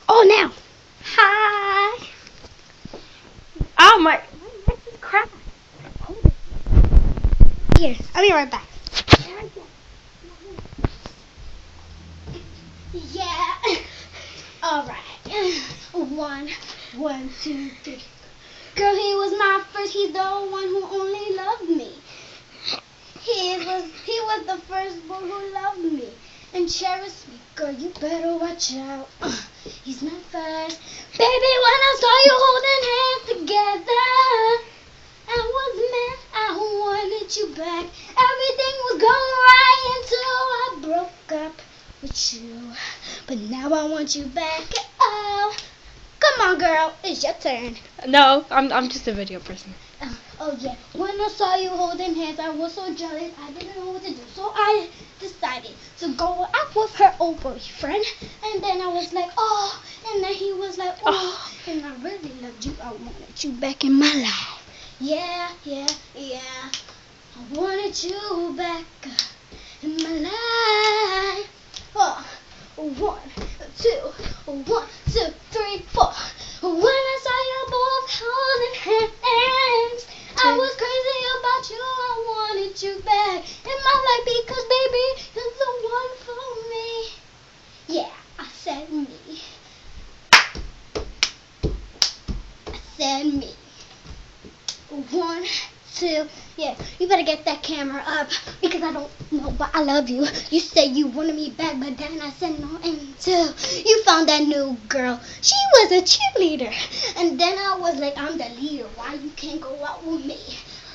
Oh, now. Hi. Oh my. Crap. Here, I'll be right back. Yeah. All right. One, two, three. Girl, he was my first. He's the one who only loved me. He was the first boy who loved me and cherished me. Girl, you better watch out. He's my first. Baby, when I saw you holding hands together, I was mad. I wanted you back. Everything was going right until I broke up with you. But now I want you back. Oh, come on, girl. It's your turn. No, I'm just a video person. Oh yeah, when I saw you holding hands, I was so jealous, I didn't know what to do. So I decided to go out with her old boyfriend. And then I was like, oh, and then he was like, oh, and I really loved you. I wanted you back in my life. Yeah. I wanted you back in my life. Oh, 1, 2, 3, 4. When I saw you both holding hands, I was crazy about you. I wanted you back in my life because, baby, you're the one for me. Yeah, I said me. I said me. 1, 2. Yeah, you better get that camera up because I don't know, but I love you. You said you wanted me back, but then I said no until you found that new girl. She was a cheerleader. And then I was like, I'm the leader. Why you can't go out with me?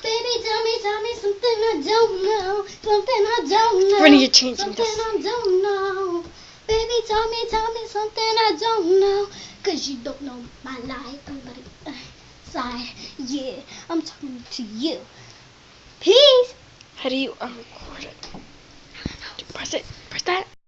Baby, tell me something I don't know. Something I don't know. When are you changing Something this? I don't know. Baby, tell me something I don't know. Cause you don't know my life. Side. Yeah, I'm talking to you. Peace. How do you record it? Press it.